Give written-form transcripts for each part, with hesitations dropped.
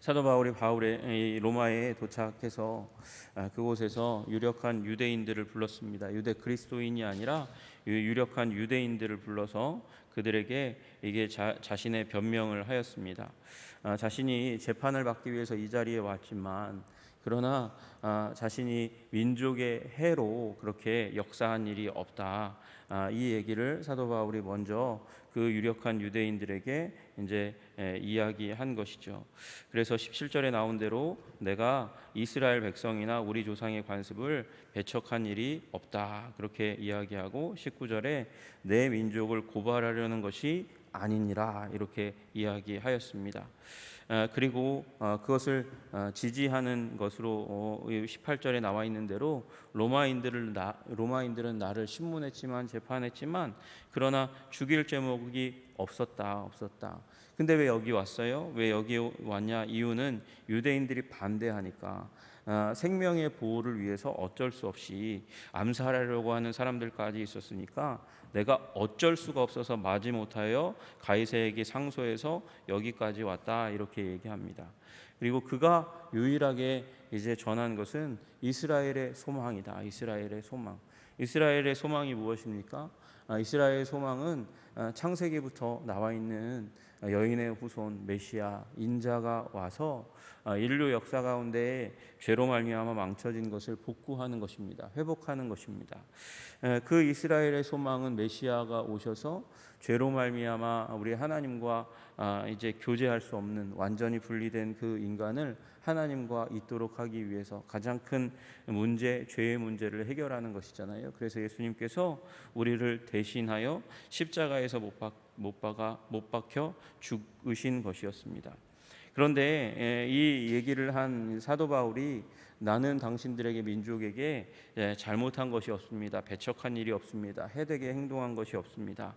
사도 바울의 이 로마에 도착해서 그곳에서 유력한 유대인들을 불렀습니다. 유대 그리스도인이 아니라 유력한 유대인들을 불러서 그들에게 이게 자신의 변명을 하였습니다. 자신이 재판을 받기 위해서 이 자리에 왔지만 그러나 자신이 민족의 해로 그렇게 역사한 일이 없다. 이 얘기를 사도 바울이 먼저 그 유력한 유대인들에게 이제 이야기한 것이죠. 그래서 17절에 나온 대로 내가 이스라엘 백성이나 우리 조상의 관습을 배척한 일이 없다. 그렇게 이야기하고 19절에 내 민족을 고발하려는 것이 아니니라 이렇게 이야기하였습니다. 그리고 그것을 지지하는 것으로 18절에 나와 있는 대로 로마인들은 나를 신문했지만 재판했지만 그러나 죽일 제목이 없었다. 근데 왜 여기 왔어요? 왜 여기 왔냐? 이유는 유대인들이 반대하니까 생명의 보호를 위해서 어쩔 수 없이 암살하려고 하는 사람들까지 있었으니까 내가 어쩔 수가 없어서 마지못하여 가이사에게 상소해서 여기까지 왔다 이렇게 얘기합니다. 그리고 그가 유일하게 이제 전한 것은 이스라엘의 소망이다. 이스라엘의 소망이 무엇입니까? 이스라엘의 소망은 창세기부터 나와 있는 여인의 후손 메시아 인자가 와서 인류 역사 가운데 죄로 말미암아 망쳐진 것을 복구하는 것입니다. 회복하는 것입니다. 그 이스라엘의 소망은 메시아가 오셔서 죄로 말미암아 우리 하나님과 이제 교제할 수 없는 완전히 분리된 그 인간을 하나님과 있도록 하기 위해서 가장 큰 문제, 죄의 문제를 해결하는 것이잖아요. 그래서 예수님께서 우리를 대신하여 십자가에서 못 박혀 죽으신 것이었습니다. 그런데 이 얘기를 한 사도 바울이 나는 당신들에게 민족에게 잘못한 것이 없습니다. 배척한 일이 없습니다. 해되게 행동한 것이 없습니다.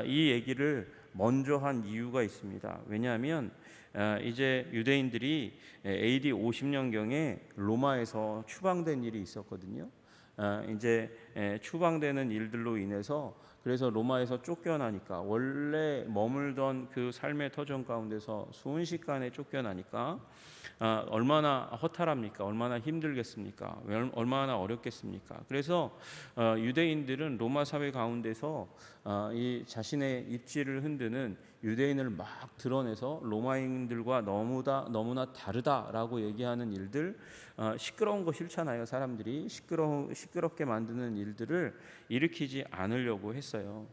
이 얘기를 먼저 한 이유가 있습니다. 왜냐하면 이제 유대인들이 AD 50년경에 로마에서 추방된 일이 있었거든요. 이제 추방되는 일들로 인해서 그래서 로마에서 쫓겨나니까 원래 머물던 그 삶의 터전 가운데서 순식간에 쫓겨나니까 얼마나 허탈합니까? 얼마나 힘들겠습니까? 얼마나 어렵겠습니까? 그래서 유대인들은 로마 사회 가운데서 이 자신의 입지를 흔드는 유대인을 막 드러내서 로마인들과 너무나 다르다라고 얘기하는 일들, 시끄러운 거 싫잖아요. 사람들이 시끄럽게 만드는 일들을 일으키지 않으려고 했어요.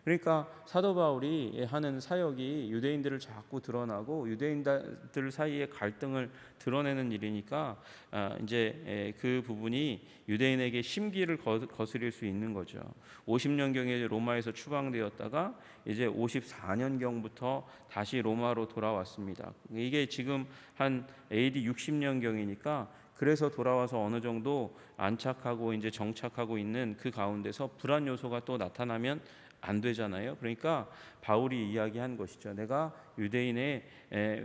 그러니까 사도 바울이 하는 사역이 유대인들을 자꾸 드러나고 유대인들 사이의 갈등을 드러내는 일이니까 이제 그 부분이 유대인에게 심기를 거스릴 수 있는 거죠. 50년경에 로마에서 추방되었다가 이제 54년경부터 다시 로마로 돌아왔습니다. 이게 지금 한 AD 60년경이니까 그래서 돌아와서 어느 정도 안착하고 이제 정착하고 있는 그 가운데서 불안 요소가 또 나타나면 안 되잖아요. 그러니까 바울이 이야기한 것이죠. 내가 유대인의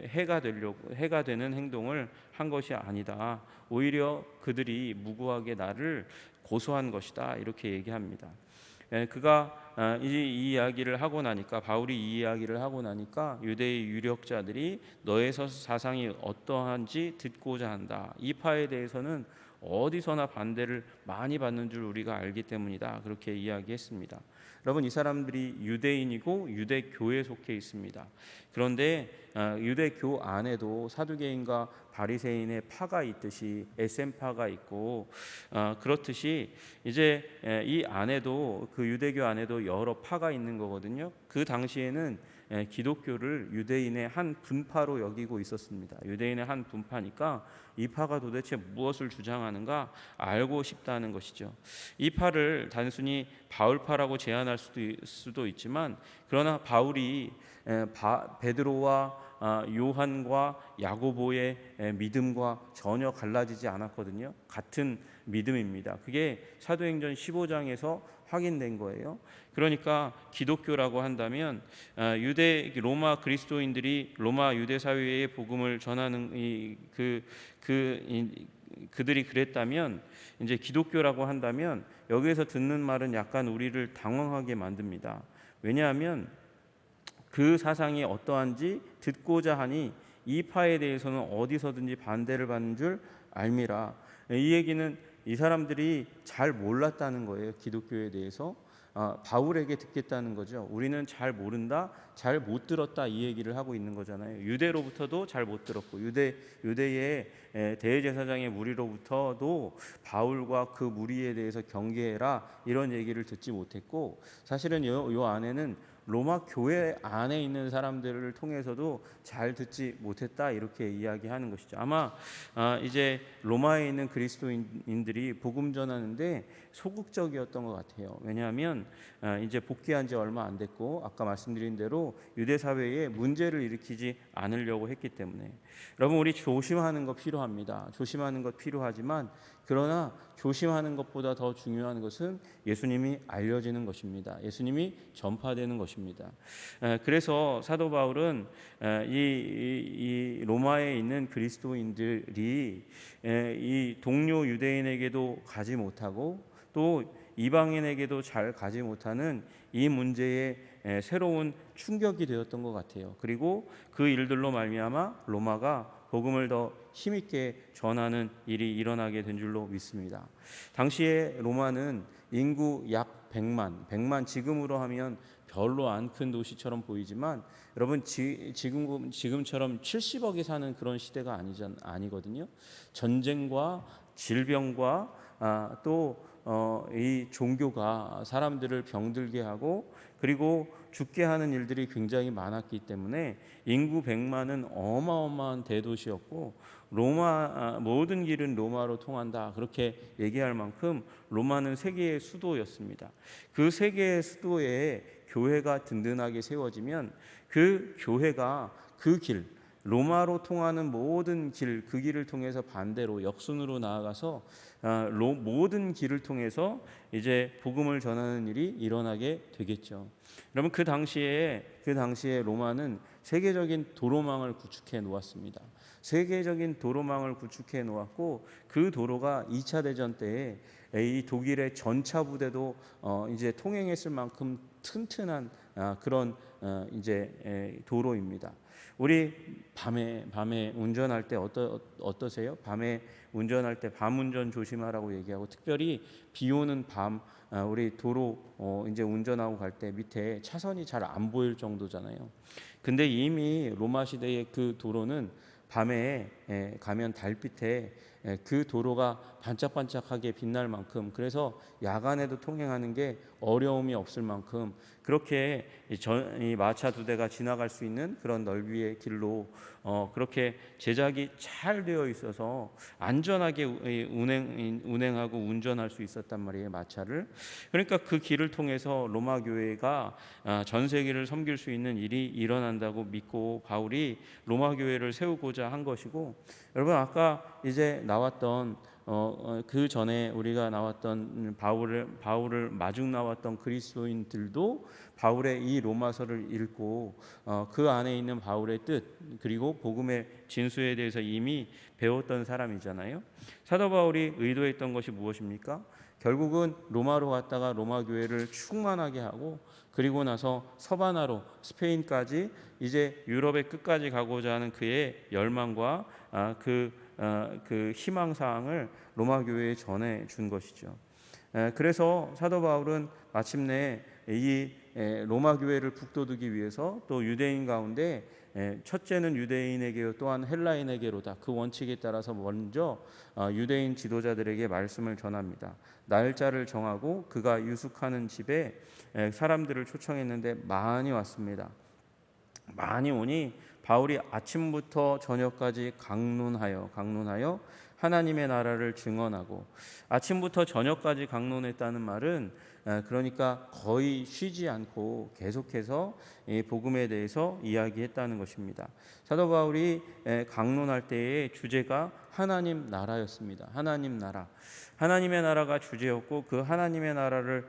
해가 되는 행동을 한 것이 아니다. 오히려 그들이 무고하게 나를 고소한 것이다. 이렇게 얘기합니다. 그가 이 이야기를 하고 나니까 바울이 이 이야기를 하고 나니까 유대의 유력자들이 너의 사상이 어떠한지 듣고자 한다. 이 파에 대해서는 어디서나 반대를 많이 받는 줄 우리가 알기 때문이다. 그렇게 이야기했습니다. 여러분, 이 사람들이 유대인이고 유대교에 속해 있습니다. 그런데 유대교 안에도 사두개인과 바리새인의 파가 있듯이 SM파가 있고 그렇듯이 이제 이 안에도 그 유대교 안에도 여러 파가 있는 거거든요. 그 당시에는 기독교를 유대인의 한 분파로 여기고 있었습니다. 유대인의 한 분파니까 이 파가 도대체 무엇을 주장하는가 알고 싶다는 것이죠. 이 파를 단순히 바울파라고 제안할 수도 있지만 그러나 바울이 베드로와 요한과 야고보의 믿음과 전혀 갈라지지 않았거든요. 같은 믿음입니다. 그게 사도행전 15장에서 확인된 거예요. 그러니까 기독교라고 한다면 로마 그리스도인들이 로마 유대 사회의 복음을 전하는 그들이 그랬다면 이제 기독교라고 한다면 여기에서 듣는 말은 약간 우리를 당황하게 만듭니다. 왜냐하면 그 사상이 어떠한지 듣고자 하니 이 파에 대해서는 어디서든지 반대를 받는 줄 알미라. 이 얘기는 이 사람들이 잘 몰랐다는 거예요. 기독교에 대해서. 바울에게 듣겠다는 거죠. 우리는 잘 모른다, 잘 못 들었다, 이 얘기를 하고 있는 거잖아요. 유대로부터도 잘 못 들었고, 유대의 대제사장의 무리로부터도 바울과 그 무리에 대해서 경계해라, 이런 얘기를 듣지 못했고, 사실은 요 안에는 로마 교회 안에 있는 사람들을 통해서도 잘 듣지 못했다, 이렇게 이야기하는 것이죠. 아마 이제 로마에 있는 그리스도인들이 복음 전하는데 소극적이었던 것 같아요. 왜냐하면 이제 복귀한 지 얼마 안 됐고, 아까 말씀드린 대로 유대 사회에 문제를 일으키지 않으려고 했기 때문에. 여러분, 우리 조심하는 것 필요합니다. 조심하는 것 필요하지만, 그러나 조심하는 것보다 더 중요한 것은 예수님이 알려지는 것입니다. 예수님이 전파되는 것입니다. 그래서 사도 바울은 이 로마에 있는 그리스도인들이 이 동료 유대인에게도 가지 못하고 또 이방인에게도 잘 가지 못하는 이 문제에 새로운 충격이 되었던 것 같아요. 그리고 그 일들로 말미암아 로마가 복음을 더 힘있게 전하는 일이 일어나게 된 줄로 믿습니다. 당시에 로마는 인구 약 100만, 지금으로 하면 별로 안 큰 도시처럼 보이지만, 여러분 지금처럼 70억이 사는 그런 시대가 아니거든요. 전쟁과 질병과 또 이 종교가 사람들을 병들게 하고 그리고 죽게 하는 일들이 굉장히 많았기 때문에 인구 100만은 어마어마한 대도시였고, 모든 길은 로마로 통한다, 그렇게 얘기할 만큼 로마는 세계의 수도였습니다. 그 세계의 수도에 교회가 든든하게 세워지면 그 교회가 그 길, 로마로 통하는 모든 길, 그 길을 통해서 반대로 역순으로 나아가서 모든 길을 통해서 이제 복음을 전하는 일이 일어나게 되겠죠. 여러분, 그 당시에 로마는 세계적인 도로망을 구축해 놓았습니다. 세계적인 도로망을 구축해 놓았고, 그 도로가 2차 대전 때에 이 독일의 전차 부대도 이제 통행했을 만큼 튼튼한 그런 이제 도로입니다. 우리 밤에 운전할 때 어떠세요? 밤에 운전할 때 밤 운전 조심하라고 얘기하고, 특별히 비 오는 밤 우리 도로 이제 운전하고 갈 때 밑에 차선이 잘 안 보일 정도잖아요. 근데 이미 로마 시대의 그 도로는 밤에 가면 달빛에 그 도로가 반짝반짝하게 빛날 만큼, 그래서 야간에도 통행하는 게 어려움이 없을 만큼 그렇게 이 마차 2대가 지나갈 수 있는 그런 넓이의 길로 그렇게 제작이 잘 되어 있어서 안전하게 운행하고 운전할 수 있었단 말이에요, 마차를. 그러니까 그 길을 통해서 로마 교회가 전 세계를 섬길 수 있는 일이 일어난다고 믿고 바울이 로마 교회를 세우고자 한 것이고, 여러분 아까 이제 나왔던 그 전에 우리가 나왔던 바울을 마중 나왔던 그리스도인들도 바울의 이 로마서를 읽고 그 안에 있는 바울의 뜻, 그리고 복음의 진수에 대해서 이미 배웠던 사람이잖아요. 사도 바울이 의도했던 것이 무엇입니까? 결국은 로마로 갔다가 로마 교회를 충만하게 하고, 그리고 나서 서바나로 스페인까지 이제 유럽의 끝까지 가고자 하는 그의 열망과 그 희망사항을 로마 교회에 전해 준 것이죠. 그래서 사도 바울은 마침내 이 로마 교회를 북돋우기 위해서 또 유대인 가운데 첫째는 유대인에게 또한 헬라인에게로다, 그 원칙에 따라서 먼저 유대인 지도자들에게 말씀을 전합니다. 날짜를 정하고 그가 유숙하는 집에 사람들을 초청했는데 많이 왔습니다. 많이 오니 바울이 아침부터 저녁까지 강론하여 하나님의 나라를 증언하고, 아침부터 저녁까지 강론했다는 말은 그러니까 거의 쉬지 않고 계속해서 복음에 대해서 이야기했다는 것입니다. 사도 바울이 강론할 때의 주제가 하나님 나라였습니다. 하나님의 나라가 주제였고, 그 하나님의 나라를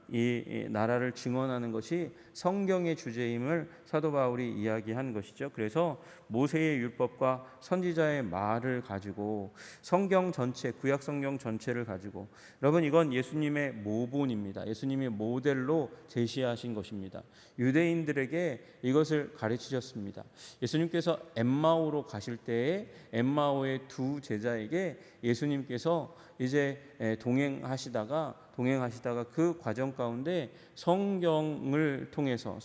이 나라를 증언하는 것이 성경의 주제임을 사도 바울이 이야기한 것이죠. 그래서 모세의 율법과 선지자의 말을 가지고 성경 전체, 구약 성경 전체를 가지고, 여러분 이건 예수님의 모본입니다. 예수님이 모델로 제시하신 것입니다. 유대인들에게 이것을 가르치셨습니다. 예수님께서 엠마오로 가실 때에 엠마오의 두 제자에게 예수님께서 이제 동행하시다가 그 과정 가운데 성경을 통해서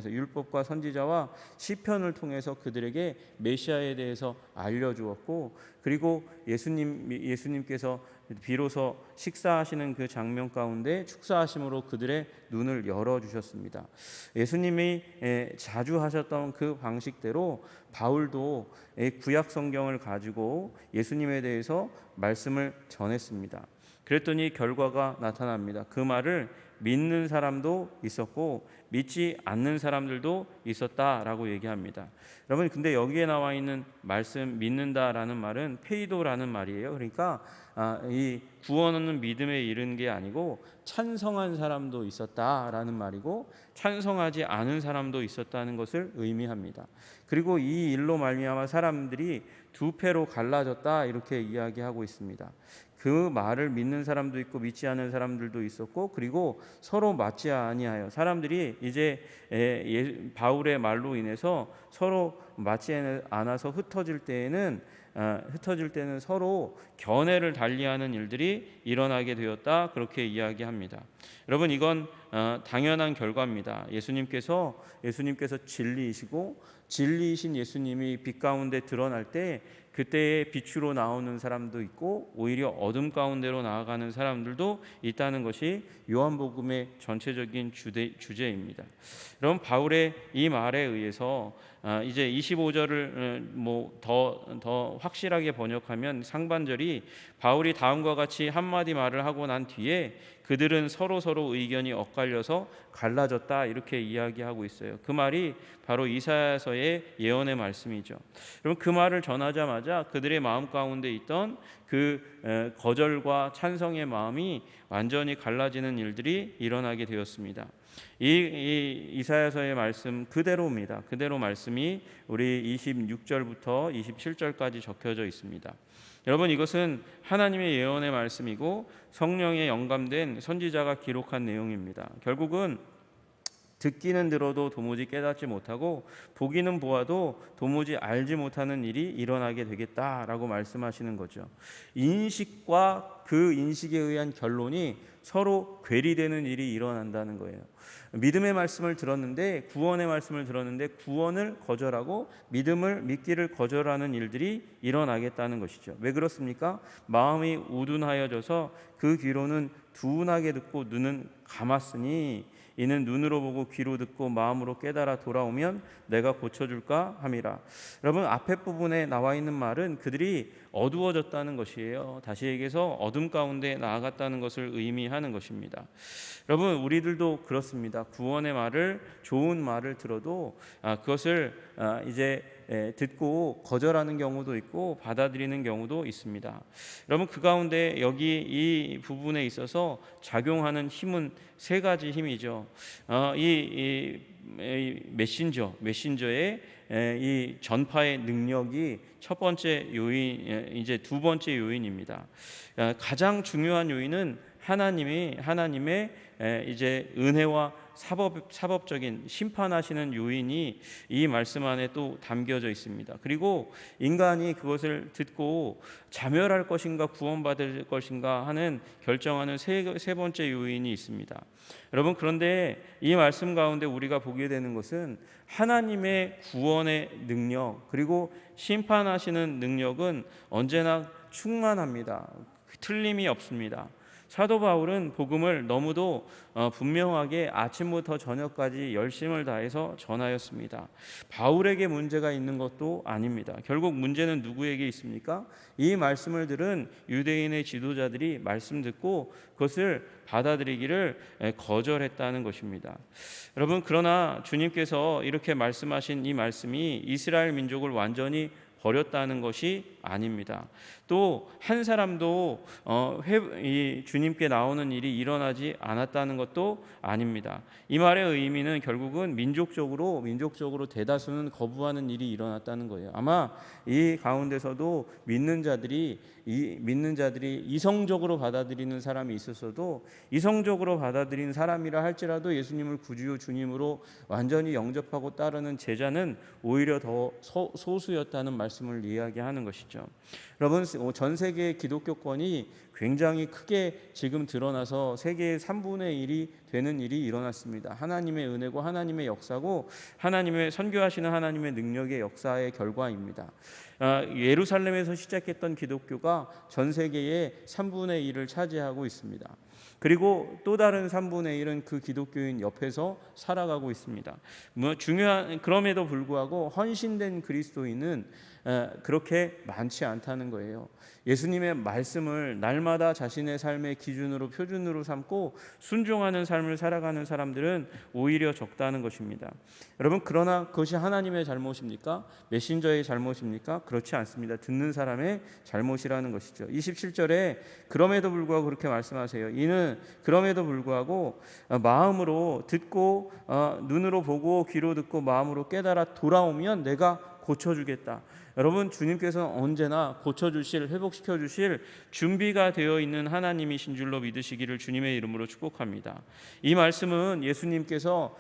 율법과 선지자와 시편을 통해서 그들에게 메시아에 대해서 알려주었고, 그리고 예수님께서 비로소 식사하시는 그 장면 가운데 축사하심으로 그들의 눈을 열어주셨습니다. 예수님이 자주 하셨던 그 방식대로 바울도 구약 성경을 가지고 예수님에 대해서 말씀을 전했습니다. 그랬더니 결과가 나타납니다. 그 말을 믿는 사람도 있었고 믿지 않는 사람들도 있었다라고 얘기합니다. 여러분 근데 여기에 나와 있는 말씀 믿는다라는 말은 페이도라는 말이에요. 그러니까 이 구원은 믿음에 이른 게 아니고 찬성한 사람도 있었다라는 말이고 찬성하지 않은 사람도 있었다는 것을 의미합니다. 그리고 이 일로 말미암아 사람들이 두 패로 갈라졌다 이렇게 이야기하고 있습니다. 그 말을 믿는 사람도 있고 믿지 않는 사람들도 있었고, 그리고 서로 맞지 아니하여 사람들이 이제 바울의 말로 인해서 서로 맞지 않아서 흩어질 때는 서로 견해를 달리하는 일들이 일어나게 되었다 그렇게 이야기합니다. 여러분 이건 당연한 결과입니다. 예수님께서 진리이신 예수님이 빛 가운데 드러날 때 그때의 빛으로 나오는 사람도 있고 오히려 어둠 가운데로 나아가는 사람들도 있다는 것이 요한복음의 전체적인 주제입니다. 여러분 바울의 이 말에 의해서 이제 25절을 더 확실하게 번역하면 상반절이 바울이 다음과 같이 한마디 말을 하고 난 뒤에 그들은 서로 의견이 엇갈려서 갈라졌다 이렇게 이야기하고 있어요. 그 말이 바로 이사야서의 예언의 말씀이죠. 여러분 그 말을 전하자마자 그들의 마음 가운데 있던 그 거절과 찬성의 마음이 완전히 갈라지는 일들이 일어나게 되었습니다. 이 이사야서의 말씀 그대로입니다. 그대로 말씀이 우리 26절부터 27절까지 적혀져 있습니다. 여러분 이것은 하나님의 예언의 말씀이고 성령에 영감된 선지자가 기록한 내용입니다. 결국은 듣기는 들어도 도무지 깨닫지 못하고 보기는 보아도 도무지 알지 못하는 일이 일어나게 되겠다라고 말씀하시는 거죠. 인식과 그 인식에 의한 결론이 서로 괴리되는 일이 일어난다는 거예요. 믿음의 말씀을 들었는데 구원의 말씀을 들었는데 구원을 거절하고 믿음을 믿기를 거절하는 일들이 일어나겠다는 것이죠. 왜 그렇습니까? 마음이 우둔하여져서 그 귀로는 둔하게 듣고 눈은 감았으니 이는 눈으로 보고 귀로 듣고 마음으로 깨달아 돌아오면 내가 고쳐줄까 함이라. 여러분 앞에 부분에 나와 있는 말은 그들이 어두워졌다는 것이에요. 다시 얘기해서 어둠 가운데 나아갔다는 것을 의미하는 것입니다. 여러분 우리들도 그렇습니다. 구원의 말을 좋은 말을 들어도 그것을 이제 듣고 거절하는 경우도 있고 받아들이는 경우도 있습니다. 여러분 그 가운데 여기 이 부분에 있어서 작용하는 힘은 세 가지 힘이죠. 이 메신저의 이 전파의 능력이 첫 번째 요인, 이제 두 번째 요인입니다. 가장 중요한 요인은 하나님의 이제 은혜와 사법적인 심판하시는 요인이 이 말씀 안에 또 담겨져 있습니다. 그리고 인간이 그것을 듣고 자멸할 것인가 구원받을 것인가 하는 결정하는 세 번째 요인이 있습니다. 여러분 그런데 이 말씀 가운데 우리가 보게 되는 것은 하나님의 구원의 능력 그리고 심판하시는 능력은 언제나 충만합니다. 틀림이 없습니다. 사도 바울은 복음을 너무도 분명하게 아침부터 저녁까지 열심을 다해서 전하였습니다. 바울에게 문제가 있는 것도 아닙니다. 결국 문제는 누구에게 있습니까? 이 말씀을 들은 유대인의 지도자들이 말씀 듣고 그것을 받아들이기를 거절했다는 것입니다. 여러분 그러나 주님께서 이렇게 말씀하신 이 말씀이 이스라엘 민족을 완전히 버렸다는 것이 아닙니다. 또 한 사람도 주님께 나오는 일이 일어나지 않았다는 것도 아닙니다. 이 말의 의미는 결국은 민족적으로 대다수는 거부하는 일이 일어났다는 거예요. 아마 이 가운데서도 믿는 자들이 이성적으로 받아들이는 사람이 있었어도, 이성적으로 받아들인 사람이라 할지라도 예수님을 구주 주님으로 완전히 영접하고 따르는 제자는 오히려 더 소수였다는 말씀을 이야기하는 것이죠. 여러분, 전 세계의 기독교권이 굉장히 크게 지금 드러나서 세계의 3분의 1이 되는 일이 일어났습니다. 하나님의 은혜고 하나님의 역사고 하나님의 선교하시는 하나님의 능력의 역사의 결과입니다. 예루살렘에서 시작했던 기독교가 전 세계의 3분의 1을 차지하고 있습니다. 그리고 또 다른 3분의 1은 그 기독교인 옆에서 살아가고 있습니다. 그럼에도 불구하고 헌신된 그리스도인은 그렇게 많지 않다는 거예요. 예수님의 말씀을 날마다 자신의 삶의 기준으로, 표준으로 삼고 순종하는 삶을 살아가는 사람들은 오히려 적다는 것입니다. 여러분, 그러나 그것이 하나님의 잘못입니까? 메신저의 잘못입니까? 그렇지 않습니다. 듣는 사람의 잘못이라는 것이죠. 27절에 그럼에도 불구하고 그렇게 말씀하세요. 이는 그럼에도 불구하고 마음으로 듣고 눈으로 보고 귀로 듣고 마음으로 깨달아 돌아오면 내가 고쳐주겠다. 여러분, 주님께서는 언제나 고쳐주실, 회복시켜주실 준비가 되어 있는 하나님이신 줄로 믿으시기를 주님의 이름으로 축복합니다. 이 말씀은 예수님께서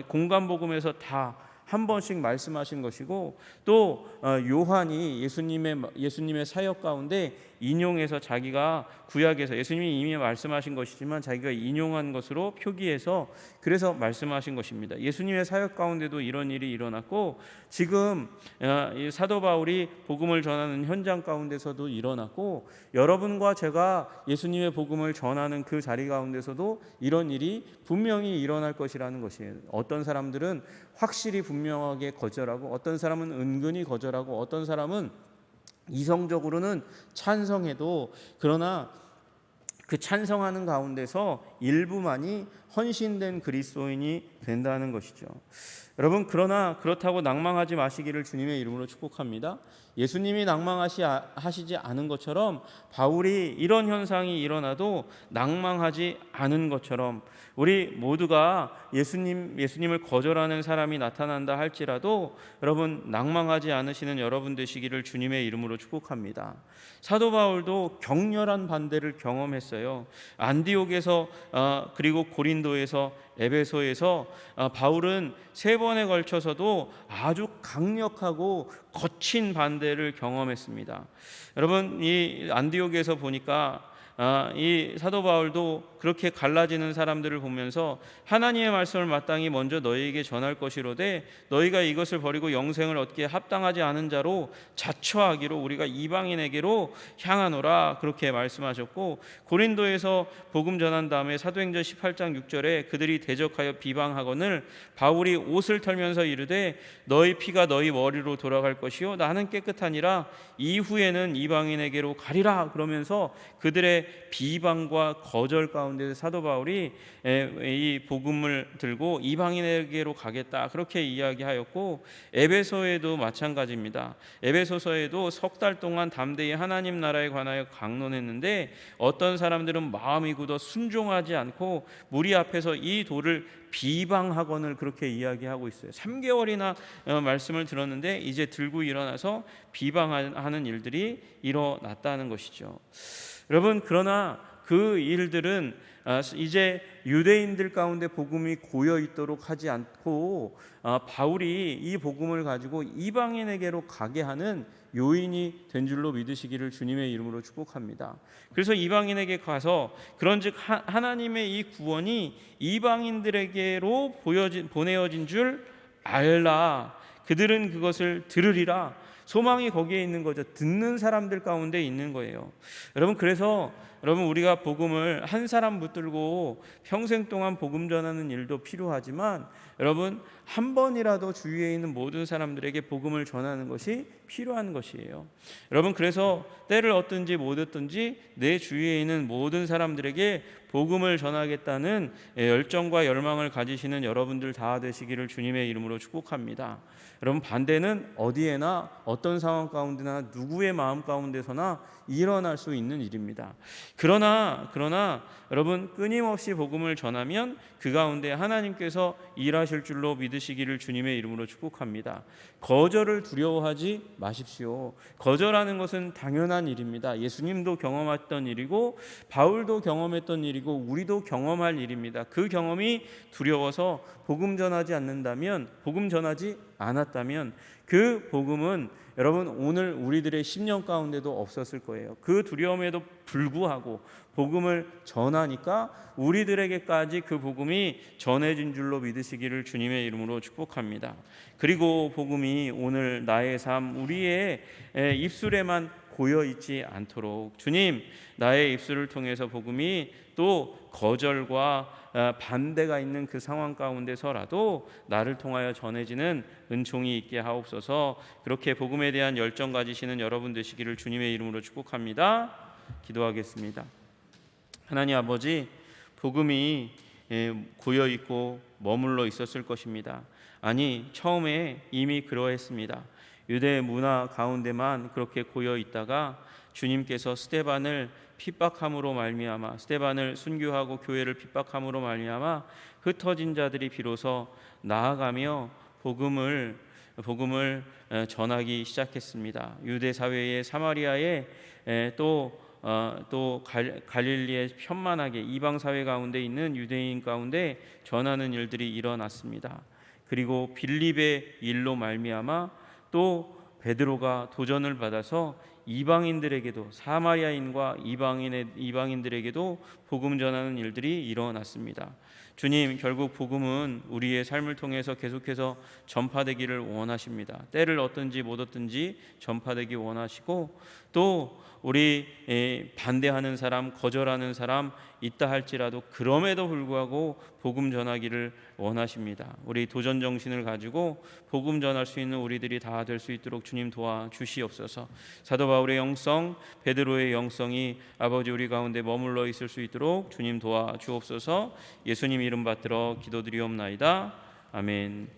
공관복음에서 다 한 번씩 말씀하신 것이고, 또 요한이 예수님의 사역 가운데 인용해서 자기가 구약에서 예수님이 이미 말씀하신 것이지만 자기가 인용한 것으로 표기해서 그래서 말씀하신 것입니다. 예수님의 사역 가운데도 이런 일이 일어났고, 지금 사도 바울이 복음을 전하는 현장 가운데서도 일어났고, 여러분과 제가 예수님의 복음을 전하는 그 자리 가운데서도 이런 일이 분명히 일어날 것이라는 것이에요. 어떤 사람들은 확실히 분명하게 거절하고, 어떤 사람은 은근히 거절하고, 어떤 사람은 이성적으로는 찬성해도, 그러나 그 찬성하는 가운데서 일부만이 헌신된 그리스도인이 된다는 것이죠. 여러분, 그러나 그렇다고 낭망하지 마시기를 주님의 이름으로 축복합니다. 예수님이 낭망하시지 않은 것처럼, 바울이 이런 현상이 일어나도 낭망하지 않은 것처럼, 우리 모두가 예수님을 거절하는 사람이 나타난다 할지라도 여러분, 낭망하지 않으시는 여러분 되시기를 주님의 이름으로 축복합니다. 사도 바울도 격렬한 반대를 경험했어요. 안디옥에서 그리고 고린도에서, 에베소에서 바울은 3번에 걸쳐서도 아주 강력하고 거친 반대를 경험했습니다. 여러분, 이 안디옥에서 보니까 이 사도 바울도 그렇게 갈라지는 사람들을 보면서 하나님의 말씀을 마땅히 먼저 너희에게 전할 것이로되 너희가 이것을 버리고 영생을 얻기에 합당하지 않은 자로 자처하기로 우리가 이방인에게로 향하노라, 그렇게 말씀하셨고, 고린도에서 복음 전한 다음에 사도행전 18장 6절에 그들이 대적하여 비방하거늘 바울이 옷을 털면서 이르되 너희 피가 너희 머리로 돌아갈 것이요 나는 깨끗하니라, 이후에는 이방인에게로 가리라, 그러면서 그들의 비방과 거절 가운데 사도 바울이 이 복음을 들고 이방인에게로 가겠다, 그렇게 이야기하였고, 에베소에도 마찬가지입니다. 에베소서에도 3달 동안 담대히 하나님 나라에 관하여 강론했는데 어떤 사람들은 마음이 굳어 순종하지 않고 무리 앞에서 이 도를 비방하거늘, 그렇게 이야기하고 있어요. 3개월이나 말씀을 들었는데 이제 들고 일어나서 비방하는 일들이 일어났다는 것이죠. 여러분, 그러나 그 일들은 이제 유대인들 가운데 복음이 고여 있도록 하지 않고 바울이 이 복음을 가지고 이방인에게로 가게 하는 요인이 된 줄로 믿으시기를 주님의 이름으로 축복합니다. 그래서 이방인에게 가서 그런즉 하나님의 이 구원이 이방인들에게로 보내어진 줄 알라, 그들은 그것을 들으리라. 소망이 거기에 있는 거죠. 듣는 사람들 가운데 있는 거예요. 여러분, 그래서 우리가 복음을 한 사람 붙들고 평생 동안 복음 전하는 일도 필요하지만, 여러분, 한 번이라도 주위에 있는 모든 사람들에게 복음을 전하는 것이 필요한 것이에요. 여러분, 그래서 때를 얻든지 못 얻든지 내 주위에 있는 모든 사람들에게 복음을 전하겠다는 열정과 열망을 가지시는 여러분들 다 되시기를 주님의 이름으로 축복합니다. 여러분, 반대는 어디에나 어떤 상황 가운데나 누구의 마음 가운데서나 일어날 수 있는 일입니다. 그러나 여러분, 끊임없이 복음을 전하면 그 가운데 하나님께서 일하실 줄로 믿으시기를 주님의 이름으로 축복합니다. 거절을 두려워하지 마십시오. 거절하는 것은 당연한 일입니다. 예수님도 경험했던 일이고 바울도 경험했던 일이고 우리도 경험할 일입니다. 그 경험이 두려워서 복음 전하지 않았다면 그 복음은 여러분 오늘 우리들의 10년 가운데도 없었을 거예요. 그 두려움에도 불구하고 복음을 전하니까 우리들에게까지 그 복음이 전해진 줄로 믿으시기를 주님의 이름으로 축복합니다. 그리고 복음이 오늘 나의 삶, 우리의 입술에만 고여 있지 않도록 주님, 나의 입술을 통해서 복음이 또 거절과 반대가 있는 그 상황 가운데서라도 나를 통하여 전해지는 은총이 있게 하옵소서. 그렇게 복음에 대한 열정 가지시는 여러분 되시기를 주님의 이름으로 축복합니다. 기도하겠습니다. 하나님 아버지, 복음이 고여 있고 머물러 있었을 것입니다. 아니, 처음에 이미 그러했습니다. 유대 문화 가운데만 그렇게 고여 있다가 주님께서 스데반을 핍박함으로 말미암아, 스데반을 순교하고 교회를 핍박함으로 말미암아 흩어진 자들이 비로소 나아가며 복음을 전하기 시작했습니다. 유대 사회의 사마리아에 또 갈릴리에 편만하게 이방 사회 가운데 있는 유대인 가운데 전하는 일들이 일어났습니다. 그리고 빌립의 일로 말미암아 또 베드로가 도전을 받아서 이방인들에게도, 사마리아인과 이방인들에게도 복음 전하는 일들이 일어났습니다. 주님, 결국 복음은 우리의 삶을 통해서 계속해서 전파되기를 원하십니다. 때를 얻든지 못 얻든지 전파되기 원하시고, 또 우리 반대하는 사람, 거절하는 사람 있다 할지라도 그럼에도 불구하고 복음 전하기를 원하십니다. 우리 도전 정신을 가지고 복음 전할 수 있는 우리들이 다 될 수 있도록 주님 도와주시옵소서. 사도 바울의 영성, 베드로의 영성이 아버지 우리 가운데 머물러 있을 수 있도록 주님 도와주옵소서. 예수님 이름 받들어 기도드리옵나이다. 아멘.